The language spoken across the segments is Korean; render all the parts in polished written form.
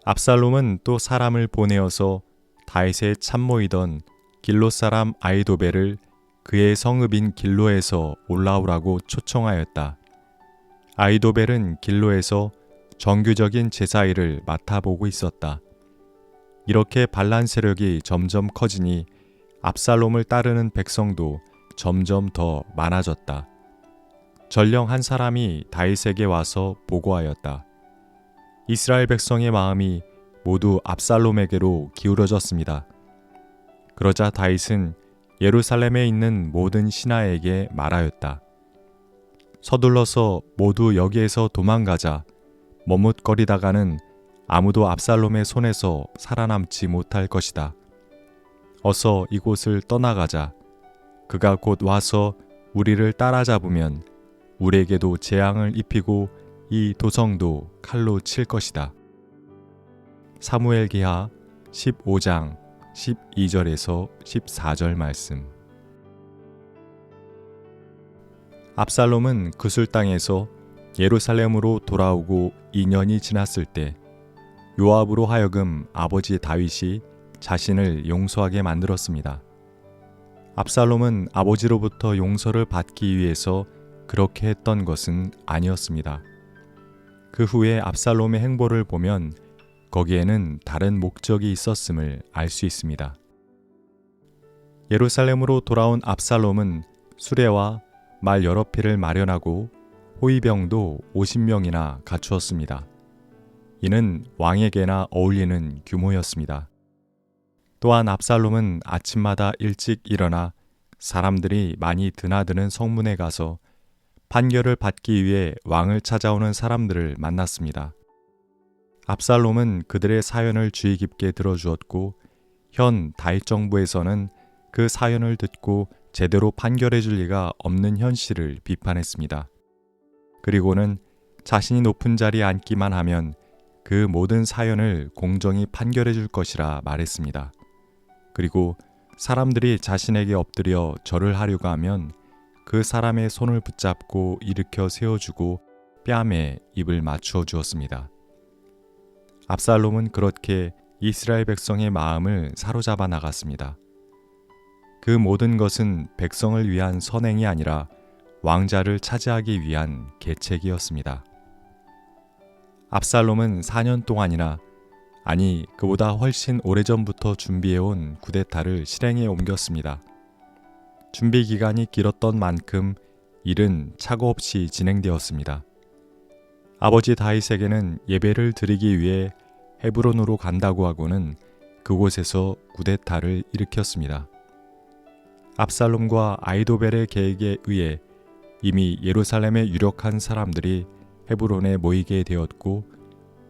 압살롬은 또 사람을 보내어서 다윗의 참모이던 길로 사람 아히도벨을 그의 성읍인 길로에서 올라오라고 초청하였다. 아히도벨은 길로에서 정규적인 제사 일을 맡아보고 있었다. 이렇게 반란 세력이 점점 커지니 압살롬을 따르는 백성도 점점 더 많아졌다. 전령 한 사람이 다윗에게 와서 보고하였다. 이스라엘 백성의 마음이 모두 압살롬에게로 기울어졌습니다. 그러자 다윗은 예루살렘에 있는 모든 신하에게 말하였다. 서둘러서 모두 여기에서 도망가자. 머뭇거리다가는 아무도 압살롬의 손에서 살아남지 못할 것이다. 어서 이곳을 떠나가자. 그가 곧 와서 우리를 따라잡으면 우리에게도 재앙을 입히고 이 도성도 칼로 칠 것이다. 사무엘기하 15장 12절에서 14절 말씀. 압살롬은 그술 땅에서 예루살렘으로 돌아오고 2년이 지났을 때 요압으로 하여금 아버지 다윗이 자신을 용서하게 만들었습니다. 압살롬은 아버지로부터 용서를 받기 위해서 그렇게 했던 것은 아니었습니다. 그 후에 압살롬의 행보를 보면 거기에는 다른 목적이 있었음을 알 수 있습니다. 예루살렘으로 돌아온 압살롬은 수레와 말 여러 피를 마련하고 호위병도 50명이나 갖추었습니다. 이는 왕에게나 어울리는 규모였습니다. 또한 압살롬은 아침마다 일찍 일어나 사람들이 많이 드나드는 성문에 가서 판결을 받기 위해 왕을 찾아오는 사람들을 만났습니다. 압살롬은 그들의 사연을 주의 깊게 들어주었고 현 다윗 정부에서는 그 사연을 듣고 제대로 판결해 줄 리가 없는 현실을 비판했습니다. 그리고는 자신이 높은 자리에 앉기만 하면 그 모든 사연을 공정히 판결해 줄 것이라 말했습니다. 그리고 사람들이 자신에게 엎드려 절을 하려고 하면 그 사람의 손을 붙잡고 일으켜 세워주고 뺨에 입을 맞추어 주었습니다. 압살롬은 그렇게 이스라엘 백성의 마음을 사로잡아 나갔습니다. 그 모든 것은 백성을 위한 선행이 아니라 왕자를 차지하기 위한 계책이었습니다. 압살롬은 4년 동안이나, 아니 그보다 훨씬 오래전부터 준비해온 쿠데타를 실행에 옮겼습니다. 준비 기간이 길었던 만큼 일은 착오 없이 진행되었습니다. 아버지 다윗에게는 예배를 드리기 위해 헤브론으로 간다고 하고는 그곳에서 쿠데타를 일으켰습니다. 압살롬과 아히도벨의 계획에 의해 이미 예루살렘의 유력한 사람들이 헤브론에 모이게 되었고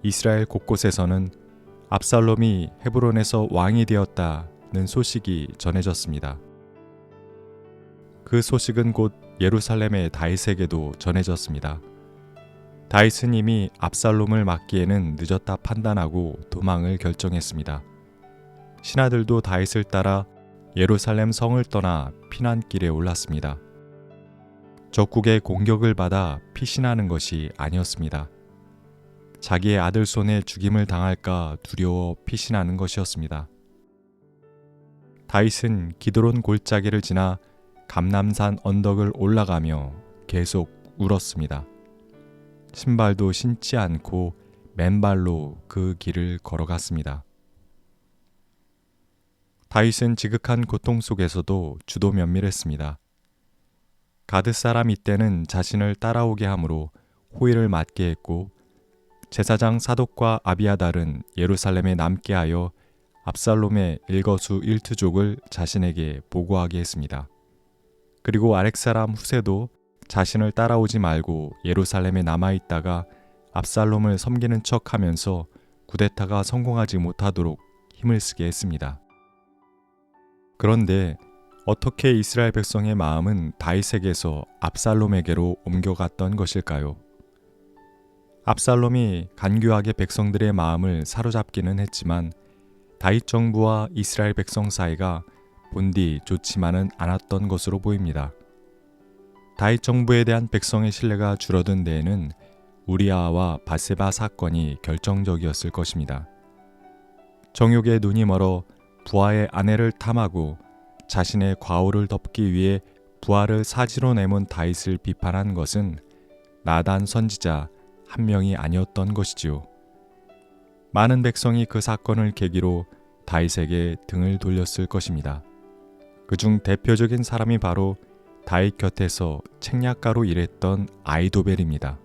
이스라엘 곳곳에서는 압살롬이 헤브론에서 왕이 되었다는 소식이 전해졌습니다. 그 소식은 곧 예루살렘의 다윗에게도 전해졌습니다. 다윗은 이미 압살롬을 막기에는 늦었다 판단하고 도망을 결정했습니다. 신하들도 다윗을 따라 예루살렘 성을 떠나 피난길에 올랐습니다. 적국의 공격을 받아 피신하는 것이 아니었습니다. 자기의 아들 손에 죽임을 당할까 두려워 피신하는 것이었습니다. 다윗은 기드론 골짜기를 지나 감람산 언덕을 올라가며 계속 울었습니다. 신발도 신지 않고 맨발로 그 길을 걸어갔습니다. 다윗은 지극한 고통 속에서도 주도 면밀했습니다. 가드 사람 이때는 자신을 따라오게 하므로 호위를 맡게 했고 제사장 사독과 아비아달은 예루살렘에 남게 하여 압살롬의 일거수 일투족을 자신에게 보고하게 했습니다. 그리고 아렉 사람 후세도 자신을 따라오지 말고 예루살렘에 남아있다가 압살롬을 섬기는 척하면서 쿠데타가 성공하지 못하도록 힘을 쓰게 했습니다. 그런데 어떻게 이스라엘 백성의 마음은 다윗에게서 압살롬에게로 옮겨갔던 것일까요? 압살롬이 간교하게 백성들의 마음을 사로잡기는 했지만 다윗 정부와 이스라엘 백성 사이가 본디 좋지만은 않았던 것으로 보입니다. 다윗 정부에 대한 백성의 신뢰가 줄어든 데에는 우리아와 바세바 사건이 결정적이었을 것입니다. 정욕의 눈이 멀어 부하의 아내를 탐하고 자신의 과오를 덮기 위해 부하를 사지로 내몬 다윗을 비판한 것은 나단 선지자 한 명이 아니었던 것이지요. 많은 백성이 그 사건을 계기로 다윗에게 등을 돌렸을 것입니다. 그중 대표적인 사람이 바로 다윗 곁에서 책략가로 일했던 아이도벨입니다.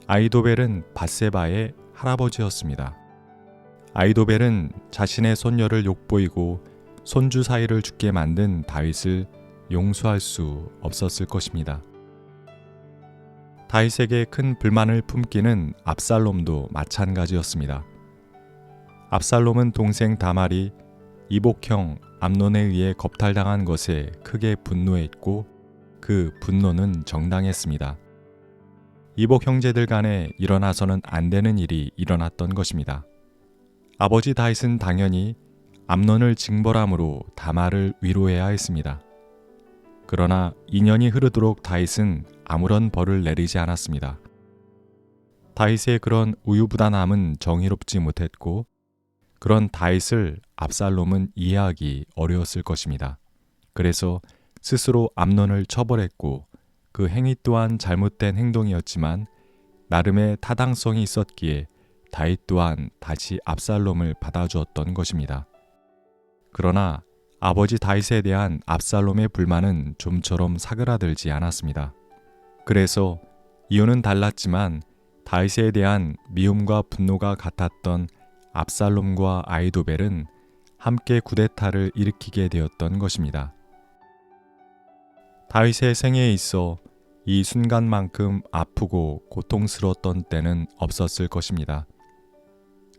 아이도벨은 밧세바의 할아버지였습니다. 아이도벨은 자신의 손녀를 욕보이고 손주 사이를 죽게 만든 다윗을 용서할 수 없었을 것입니다. 다윗에게 큰 불만을 품기는 압살롬도 마찬가지였습니다. 압살롬은 동생 다말이 이복형 암논에 의해 겁탈당한 것에 크게 분노했고 그 분노는 정당했습니다. 이복 형제들 간에 일어나서는 안 되는 일이 일어났던 것입니다. 아버지 다윗은 당연히 암논을 징벌함으로 다말을 위로해야 했습니다. 그러나 2년이 흐르도록 다윗은 아무런 벌을 내리지 않았습니다. 다윗의 그런 우유부단함은 정의롭지 못했고 그런 다윗을 압살롬은 이해하기 어려웠을 것입니다. 그래서 스스로 암논을 처벌했고 그 행위 또한 잘못된 행동이었지만 나름의 타당성이 있었기에 다윗 또한 다시 압살롬을 받아주었던 것입니다. 그러나 아버지 다윗에 대한 압살롬의 불만은 좀처럼 사그라들지 않았습니다. 그래서 이유는 달랐지만 다윗에 대한 미움과 분노가 같았던 압살롬과 아이도벨은 함께 쿠데타를 일으키게 되었던 것입니다. 다윗의 생애에 있어 이 순간만큼 아프고 고통스러웠던 때는 없었을 것입니다.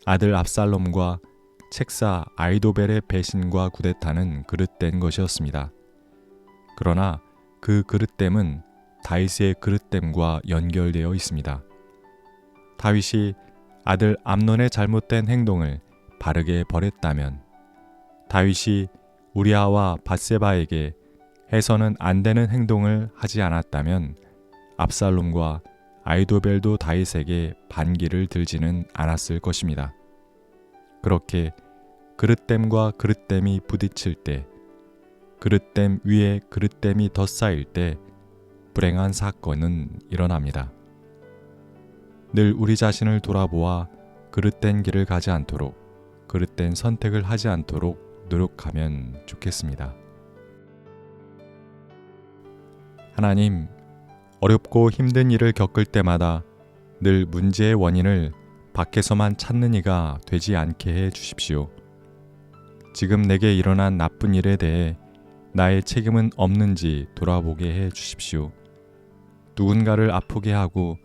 아들 압살롬과 책사 아이도벨의 배신과 쿠데타는 그릇된 것이었습니다. 그러나 그 그릇됨은 다윗의 그릇됨과 연결되어 있습니다. 다윗이 아들 암논의 잘못된 행동을 바르게 벌했다면, 다윗이 우리아와 밧세바에게 해서는 안 되는 행동을 하지 않았다면 압살롬과 아이도벨도 다윗에게 반기를 들지는 않았을 것입니다. 그렇게 그릇됨과 그릇됨이 부딪힐 때, 그릇됨 위에 그릇됨이 더 쌓일 때 불행한 사건은 일어납니다. 늘 우리 자신을 돌아보아 그릇된 길을 가지 않도록, 그릇된 선택을 하지 않도록 노력하면 좋겠습니다. 하나님, 어렵고 힘든 일을 겪을 때마다 늘 문제의 원인을 밖에서만 찾는 이가 되지 않게 해 주십시오. 지금 내게 일어난 나쁜 일에 대해 나의 책임은 없는지 돌아보게 해 주십시오. 누군가를 아프게 하고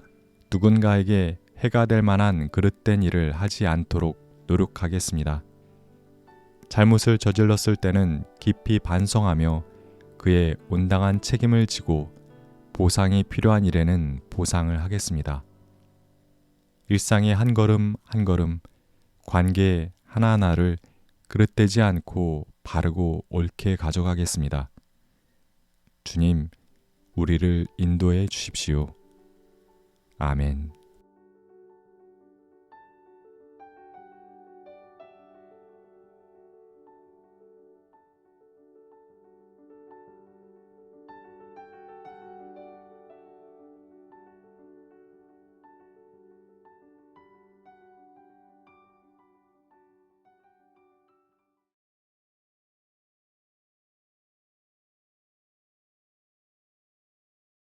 누군가에게 해가 될 만한 그릇된 일을 하지 않도록 노력하겠습니다. 잘못을 저질렀을 때는 깊이 반성하며 그의 온당한 책임을 지고 보상이 필요한 일에는 보상을 하겠습니다. 일상의 한 걸음 한 걸음, 관계 하나하나를 그릇되지 않고 바르고 옳게 가져가겠습니다. 주님, 우리를 인도해 주십시오. 아멘.